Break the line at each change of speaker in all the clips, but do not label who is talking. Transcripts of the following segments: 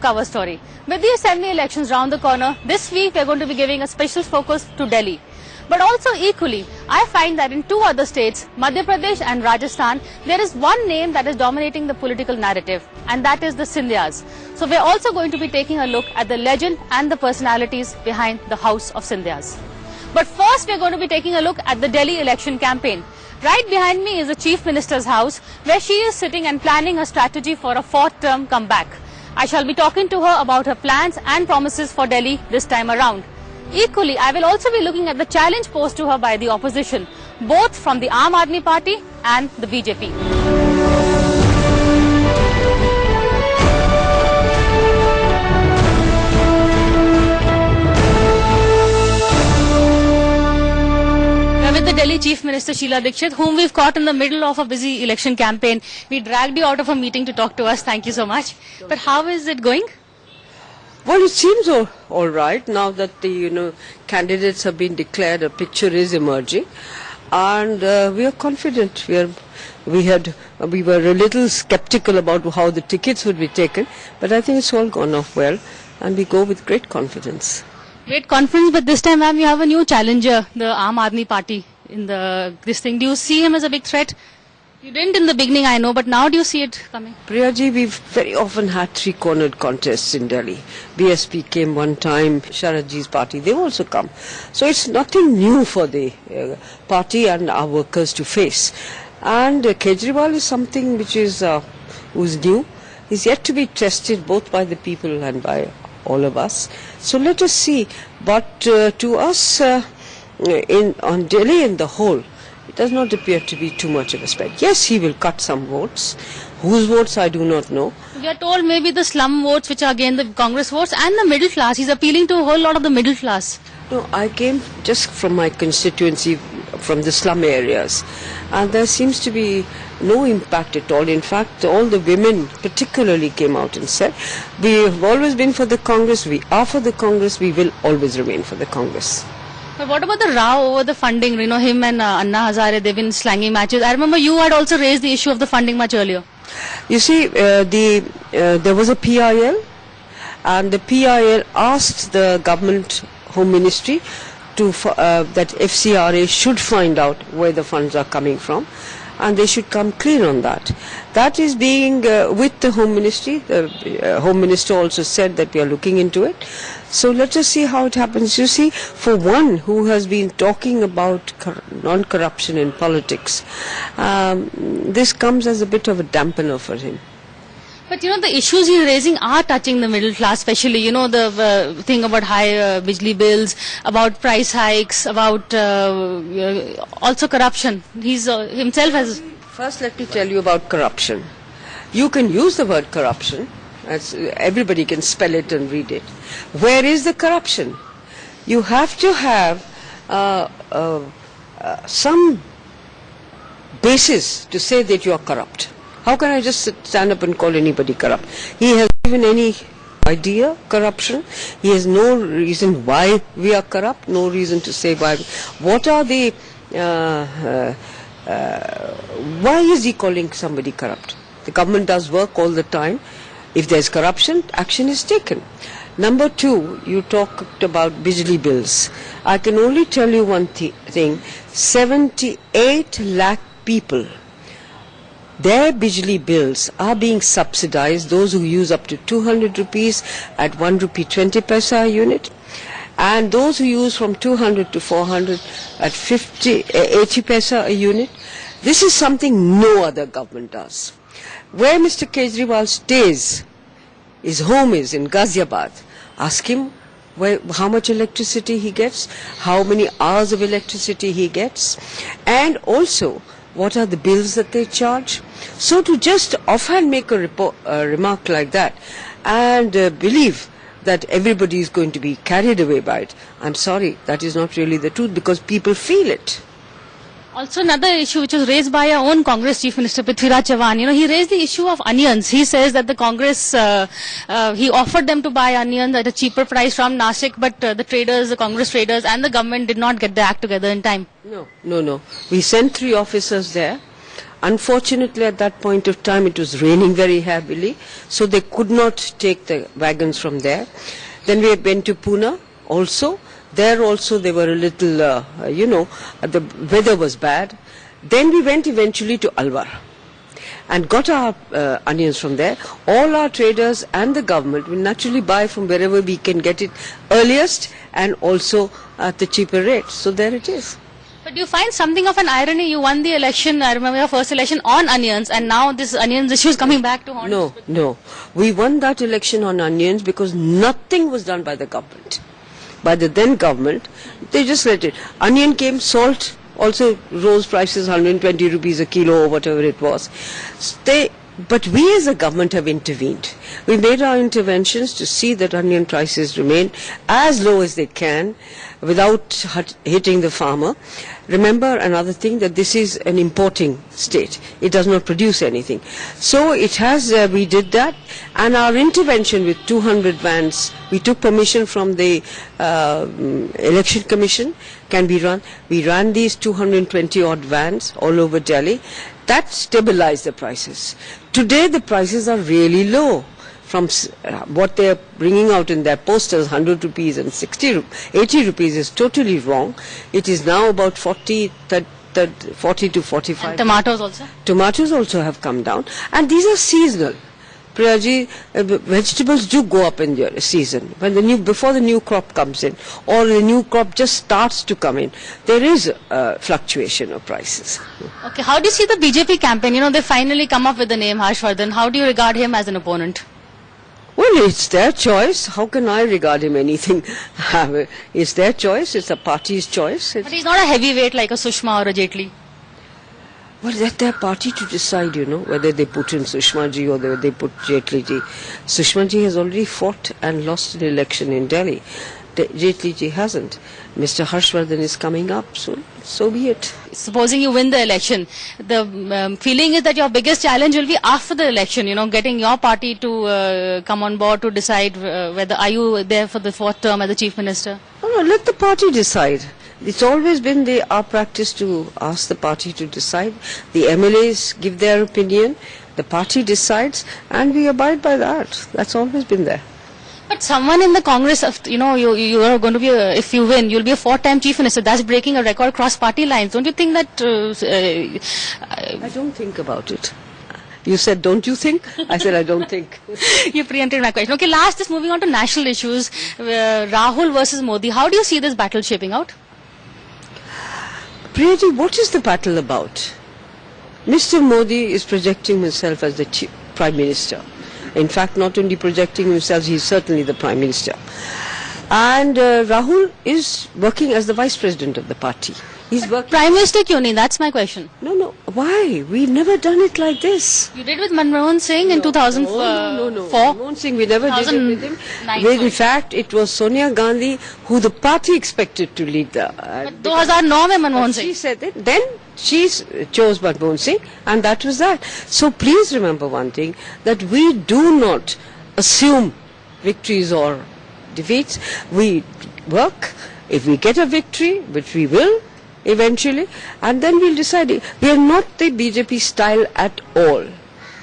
cover story. With the assembly elections round the corner, this week we are going to be giving a special focus to Delhi. But also equally, I find that in two other states, Madhya Pradesh and Rajasthan, there is one name that is dominating the political narrative, and that is the Scindias. So we are also going to be taking a look at the legend and the personalities behind the House of Scindias. But first we are going to be taking a look at the Delhi election campaign. Right behind me is the Chief Minister's house, where she is sitting and planning a strategy for a fourth-term comeback. I shall be talking to her about her plans and promises for Delhi this time around. Equally, I will also be looking at the challenge posed to her by the opposition, both from the Aam Aadmi Party and the BJP. With the Delhi Chief Minister Sheila Dikshit, whom we've caught in the middle of a busy election campaign. We dragged you out of a meeting to talk to us. Thank you so much. But how is it going?
Well, it seems all right now that the candidates have been declared. A picture is emerging, and we are confident. We were a little skeptical about how the tickets would be taken, but I think it's all gone off well, and we go with great confidence.
Great confidence, but this time, ma'am, you have a new challenger, the Aam Aadmi Party in this thing. Do you see him as a big threat? You didn't in the beginning, I know, but now do you see it coming?
Priya ji, we've very often had three-cornered contests in Delhi. BSP came one time, Sharad ji's party, they've also come. So it's nothing new for the party and our workers to face. And Kejriwal is something which is who's new. He's yet to be tested both by the people and by all of us. So let us see. But to us, on Delhi in the whole, it does not appear to be too much of a spread. Yes, he will cut some votes. Whose votes, I do not know.
We are told maybe the slum votes, which are again the Congress votes, and the middle class. He's appealing to a whole lot of the middle class.
No, I came just from my constituency, from the slum areas, and there seems to be no impact at all. In fact, all the women particularly came out and said, we have always been for the Congress, we are for the Congress, we will always remain for the Congress.
But what about the row over the funding? Him and Anna Hazare, they've been slanging matches. I remember you had also raised the issue of the funding much earlier.
You see, there was a PIL, and the PIL asked the government Home Ministry that FCRA should find out where the funds are coming from, and they should come clean on that. That is being with the Home Ministry. The Home Minister also said that we are looking into it. So let us see how it happens. You see, for one who has been talking about non-corruption in politics, this comes as a bit of a dampener for him.
But the issues he's raising are touching the middle class, especially, the thing about high Bijli bills, about price hikes, about also corruption. He's himself has...
First, let me tell you about corruption. You can use the word corruption. Everybody can spell it and read it. Where is the corruption? You have to have some basis to say that you are corrupt. How can I just stand up and call anybody corrupt? He has given any idea corruption. He has no reason why we are corrupt, no reason to say why. What are the... why is he calling somebody corrupt? The government does work all the time. If there is corruption, action is taken. Number two, you talked about Bijli bills. I can only tell you one thing. 78 lakh people, their Bijli bills are being subsidized, those who use up to 200 rupees at 1 rupee 20 paisa a unit, and those who use from 200 to 400 at 80 paisa a unit. This is something no other government does. Where Mr. Kejriwal stays, his home is in Ghaziabad. Ask him how much electricity he gets, how many hours of electricity he gets, and also what are the bills that they charge. So to just offhand make a remark like that and believe that everybody is going to be carried away by it, I'm sorry, that is not really the truth, because people feel it.
Also another issue which was raised by our own Congress Chief Minister Prithviraj Chavan, he raised the issue of onions. He says that the Congress, he offered them to buy onions at a cheaper price from Nashik, but the traders, the Congress traders and the government did not get the act together in time.
No. We sent 3 officers there Unfortunately, at that point of time, it was raining very heavily, so they could not take the wagons from there. Then we went to Pune also. There also they were a little, the weather was bad. Then we went eventually to Alwar and got our onions from there. All our traders and the government will naturally buy from wherever we can get it earliest and also at the cheaper rate. So there it is.
But do you find something of an irony? You won the election, I remember your first election on onions, and now this onions issue is coming back to haunt us.
No. We won that election on onions because nothing was done by the government. By the then government, they just let it. Onion came, salt also rose prices 120 rupees a kilo or whatever it was. But we as a government have intervened. We made our interventions to see that onion prices remain as low as they can without hitting the farmer. Remember another thing, that this is an importing state. It does not produce anything. So it has, we did that, and our intervention with 200 vans, we took permission from the election commission, can be run. We ran these 220 odd vans all over Delhi. That stabilized the prices. Today the prices are really low. From what they are bringing out in their posters, 100 rupees and 80 rupees is totally wrong. It is now about 40 to 45.
And tomatoes also?
Tomatoes also have come down. And these are seasonal. Priyaji, vegetables do go up in the season. When before the new crop comes in, or the new crop just starts to come in, there is a fluctuation of prices.
Okay, how do you see the BJP campaign? You know, they finally come up with the name Harshvardhan. How do you regard him as an opponent?
Well, it's their choice. How can I regard him anything? It's their choice. It's a party's choice.
But he's not a heavyweight like a Sushma or a Jaitley.
Well, that's their party to decide, whether they put in Sushma ji or whether they put Jaitley ji. Sushma ji has already fought and lost an election in Delhi. Jaitley ji hasn't. Mr. Harshvardhan is coming up, so be it.
Supposing you win the election, the feeling is that your biggest challenge will be after the election, getting your party to come on board to decide whether are you there for the fourth term as the Chief Minister?
No, let the party decide. It's always been our practice to ask the party to decide. The MLAs give their opinion, the party decides, and we abide by that. That's always been there.
But someone in the Congress, you are going to be, if you win, you'll be a four-time Chief Minister. That's breaking a record across party lines. Don't you think that...
I don't think about it. You said, don't you think? I said, I don't think.
You preempted my question. Okay, last, just moving on to national issues. Rahul versus Modi. How do you see this battle shaping out?
Priyaji, what is the battle about? Mr. Modi is projecting himself as the Prime Minister. In fact, not only projecting himself, he is certainly the Prime Minister. And Rahul is working as the Vice President of the party. He's working.
Prime Minister kyun nahi? That's my question.
No. Why? We've never done it like this.
You did with Manmohan Singh in 2004?
No. Manmohan Singh, we never did it with him. In fact, it was Sonia Gandhi who the party expected to lead the...
But 2009 mein Manmohan Singh.
She said it. Then she chose Manmohan Singh, and that was that. So please remember one thing, that we do not assume victories or defeats. We work. If we get a victory, which we will eventually, and then we'll decide. We are not the BJP style at all.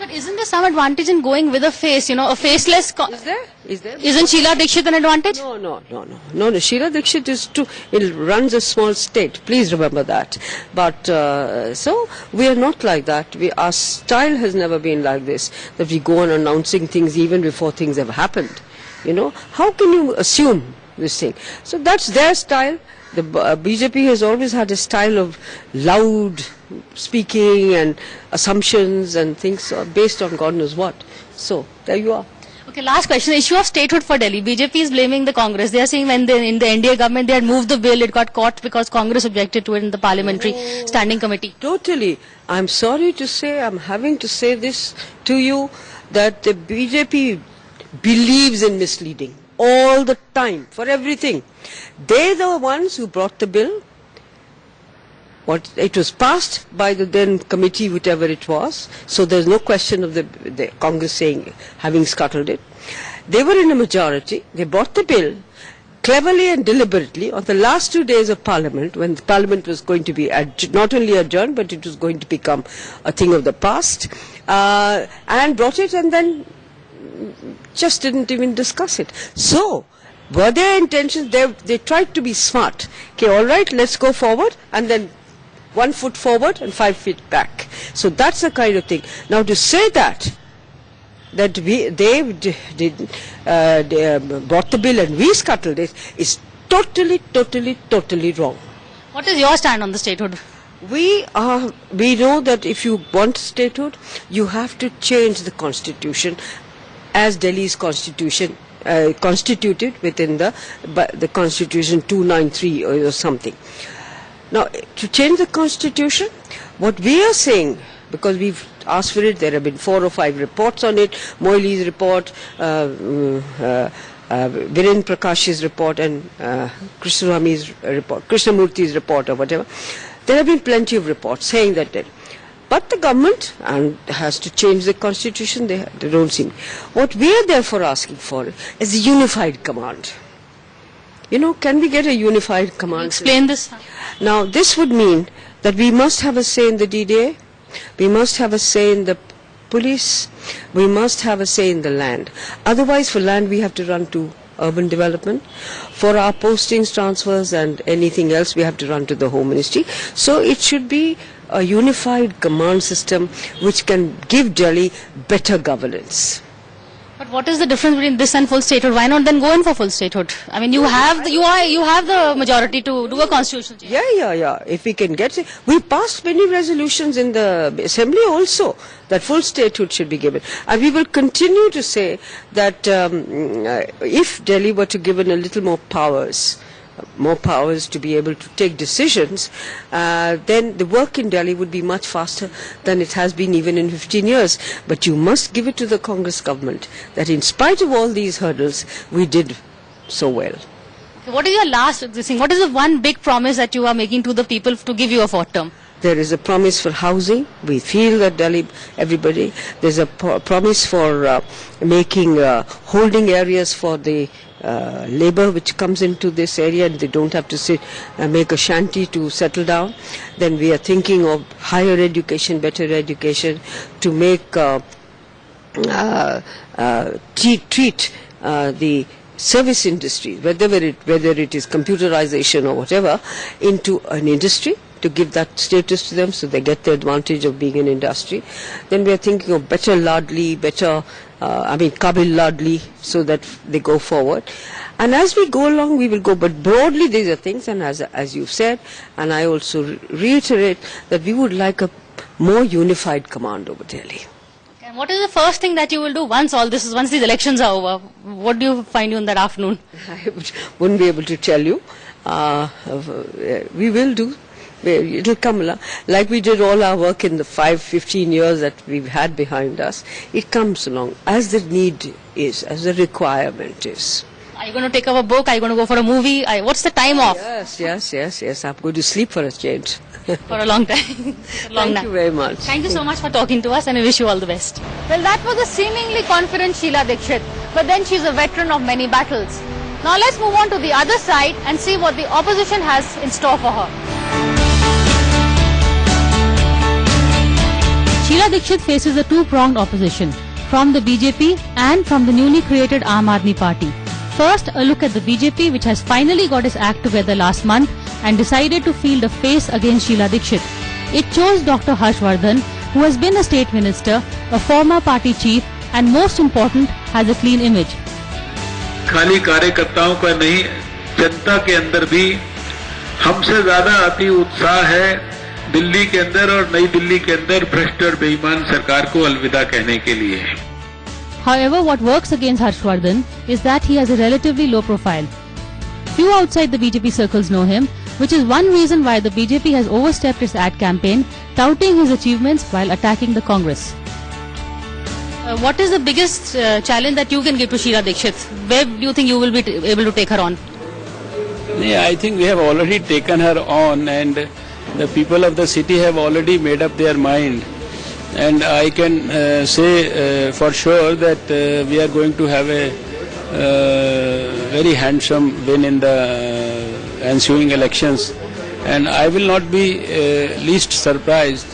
But isn't there some advantage in going with a face, a faceless...
Is there?
Isn't Sheila Dikshit an advantage?
No. Sheila Dikshit it runs a small state. Please remember that. But, so, we are not like that. Our style has never been like this, that we go on announcing things even before things have happened. How can you assume this thing? So that's their style. The BJP has always had a style of loud speaking and assumptions and things based on God knows what. So, there you are.
Okay, last question. Issue of statehood for Delhi. BJP is blaming the Congress. They are saying when in the NDA government they had moved the bill, it got caught because Congress objected to it in the parliamentary standing committee.
Totally. I'm sorry to say, I'm having to say this to you, that the BJP believes in misleading all the time for everything. They're the ones who brought the bill. It was passed by the then committee, whichever it was. So there's no question of the Congress having scuttled it. They were in a majority. They brought the bill. cleverly and deliberately on the last 2 days of Parliament, when the Parliament was going to be not only adjourned, but it was going to become a thing of the past, and brought it and then just didn't even discuss it. So, were their intentions, they tried to be smart. Okay, all right, let's go forward, and then 1 foot forward and 5 feet back. So that's the kind of thing. Now to say that they brought the bill and we scuttled it is totally wrong.
What is your stand on the statehood?
We know that if you want statehood, you have to change the constitution as Delhi's constitution constituted within the constitution 293 or something. Now, to change the constitution, what we are saying, because we've asked for it, there have been 4 or 5 reports on it, Moili's report, Viren Prakash's report, and Krishnamurthy's report or whatever. There have been plenty of reports saying that. But the government has to change the constitution. They don't seem. What we are therefore asking for is a unified command. You know, can we get a unified command?
Explain this.
Now, this would mean that we must have a say in the DDA, we must have a say in the police, we must have a say in the land. Otherwise, for land, we have to run to urban development. For our postings, transfers, and anything else, we have to run to the Home Ministry. So it should be a unified command system which can give Delhi better governance.
But what is the difference between this and full statehood? Why not then go in for full statehood? I mean, you have the majority to do a constitutional change.
Yeah. If we can get it, we passed many resolutions in the assembly also that full statehood should be given, and we will continue to say that if Delhi were to given a little more powers to be able to take decisions, then the work in Delhi would be much faster than it has been even in 15 years. But you must give it to the Congress government that in spite of all these hurdles, we did so well.
What is your last thing? What is the one big promise that you are making to the people to give you a 4th term?
There is a promise for housing. We feel that Delhi, everybody, there's a promise for making holding areas for the labor which comes into this area, and they don't have to sit make a shanty to settle down. Then we are thinking of higher education, better education, to make treat the service industry, whether it is computerization or whatever, into an industry, to give that status to them so they get the advantage of being an industry. Then we are thinking of better Ladli, Kabil Ladli, so that they go forward. And as we go along, we will go. But broadly, these are things, and as you've said, and I also reiterate, that we would like a more unified command over Delhi.
And what is the first thing that you will do once these elections are over? What do you find you in that afternoon?
I wouldn't be able to tell you. We will do. It will come along. Like we did all our work in the 15 years that we've had behind us. It comes along as the need is, as the requirement is.
Are you going to take up a book? Are you going to go for a movie? What's the time off?
Yes. I'm going to sleep for a change.
For a long time.
Thank you very much.
Thank you so much for talking to us, and I wish you all the best. Well, that was a seemingly confident Sheila Dikshit, but then she's a veteran of many battles. Now let's move on to the other side and see what the opposition has in store for her. Sheila Dikshit faces a two-pronged opposition from the BJP and from the newly created Aam Aadmi Party. First, a look at the BJP, which has finally got its act together last month and decided to field a face against Sheila Dikshit. It chose Dr. Harshvardhan, who has been a state minister, a former party chief, and most important, has a clean image.
खाली कार्यकर्ताओं का नहीं, जनता के अंदर भी हमसे ज्यादा अति उत्साह है दिल्ली के अंदर और नई दिल्ली के अंदर भ्रष्ट और बेईमान सरकार को अलविदा कहने के लिए.
However, what works against Harshvardhan is that he has a relatively low profile. Few outside the BJP circles know him, which is one reason why the BJP has overstepped its ad campaign, touting his achievements while attacking the Congress. What is the biggest challenge that you can give to Sheila Dikshit? Where do you think you will be able to take her on?
Yeah, I think we have already taken her on, and the people of the city have already made up their mind. And I can say for sure that we are going to have a very handsome win in the ensuing elections, and I will not be least surprised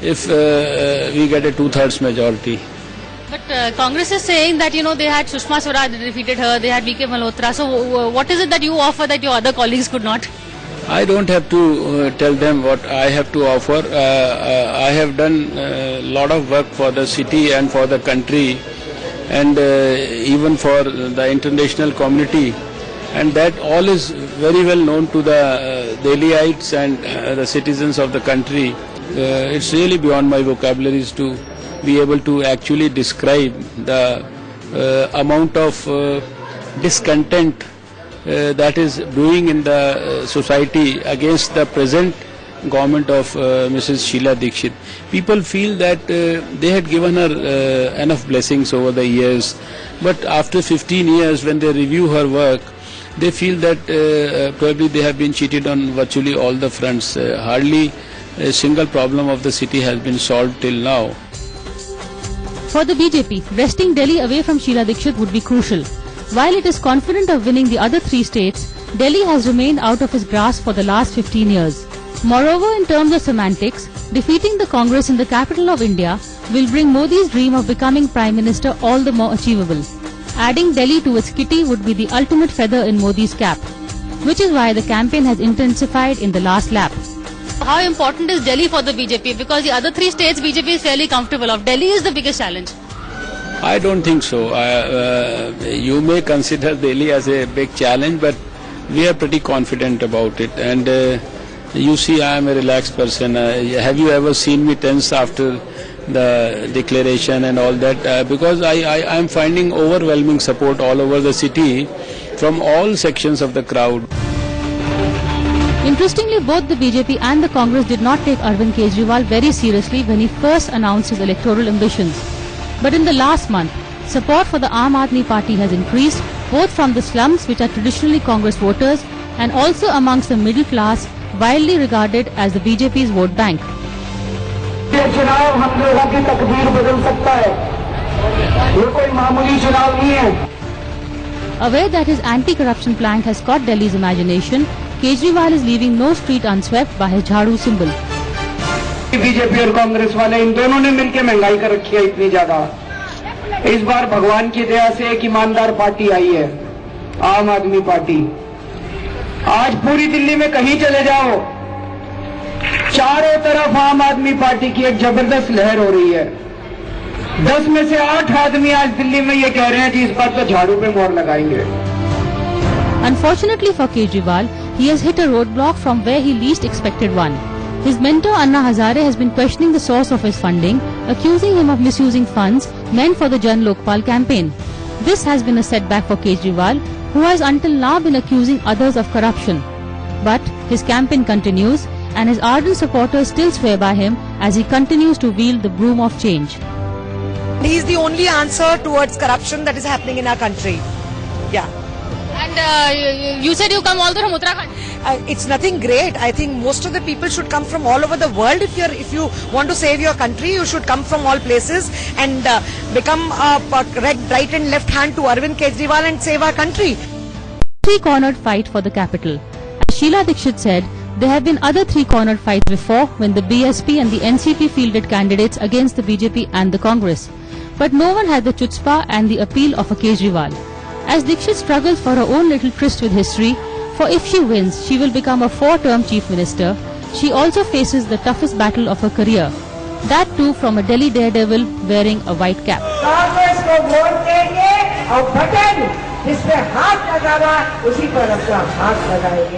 if we get a 2/3 majority.
But Congress is saying that, they had Sushma Swaraj, they defeated her, they had V.K. Malhotra. So what is it that you offer that your other colleagues could not?
I don't have to tell them what I have to offer. I have done a lot of work for the city and for the country, and even for the international community, and that all is very well known to the Delhiites and the citizens of the country. It's really beyond my vocabularies to be able to actually describe the amount of discontent that is brewing in the society against the present government of Mrs. Sheila Dikshit. People feel that they had given her enough blessings over the years, but after 15 years when they review her work, they feel that probably they have been cheated on virtually all the fronts. Hardly a single problem of the city has been solved till now.
For the BJP, wresting Delhi away from Sheila Dikshit would be crucial. While it is confident of winning the other 3 states, Delhi has remained out of its grasp for the last 15 years. Moreover, in terms of semantics, defeating the Congress in the capital of India will bring Modi's dream of becoming Prime Minister all the more achievable. Adding Delhi to its kitty would be the ultimate feather in Modi's cap, which is why the campaign has intensified in the last lap. How important is Delhi for the BJP? Because the other 3 states BJP is fairly comfortable of. Delhi is the biggest challenge.
I don't think so. You may consider Delhi as a big challenge, but we are pretty confident about it. And you see, I am a relaxed person. Have you ever seen me tense after the declaration and all that? Because I am finding overwhelming support all over the city from all sections of the crowd.
Interestingly, both the BJP and the Congress did not take Arvind Kejriwal very seriously when he first announced his electoral ambitions. But in the last month, support for the Aam Aadmi Party has increased, both from the slums, which are traditionally Congress voters, and also amongst the middle class, widely regarded as the BJP's vote bank.
ये चुनाव हम लोगों की तकदीर बदल सकता है, ये कोई मामूली चुनाव नहीं है.
Aware that his anti-corruption plank has caught Delhi's imagination, Kejriwal is leaving no street unswept by his Jhadu symbol.
BJP और कांग्रेस वाले इन दोनों ने मिलकर महंगाई कर रखी है इतनी ज्यादा. इस बार भगवान की दया से एक ईमानदार पार्टी आई है, आम आदमी पार्टी. आज पूरी दिल्ली में कहीं चले जाओ, चारों तरफ आम आदमी पार्टी की एक जबरदस्त लहर हो रही है. 10 में से 8 आदमी आज दिल्ली में ये कह रहे हैं कि इस बार तो झाड़ू पे मोहर लगाएंगे.
Unfortunately for Kejriwal, he has hit a roadblock from where he least expected one. His mentor Anna Hazare has been questioning the source of his funding, accusing him of misusing funds meant for the Jan Lokpal campaign. This has been a setback for Kejriwal, who has until now been accusing others of corruption. But his campaign continues, and his ardent supporters still swear by him as he continues to wield the broom of change.
He is the only answer towards corruption that is happening in our country. Yeah.
And you said you come all the way from Uttarakhand.
It's nothing great. I think most of the people should come from all over the world. If you want to save your country, you should come from all places and become a right and left hand to Arvind Kejriwal and save our country.
Three-cornered fight for the capital. As Sheila Dikshit said, there have been other three-cornered fights before when the BSP and the NCP fielded candidates against the BJP and the Congress. But no one had the chutzpah and the appeal of a Kejriwal. As Dikshit struggles for her own little tryst with history, for if she wins, she will become a 4-term chief minister, she also faces the toughest battle of her career. That too from a Delhi daredevil wearing a white cap.
Congress को vote देंगे और button जिस पे हाथ लगाना उसी पर अपना हाथ लगाएंगे.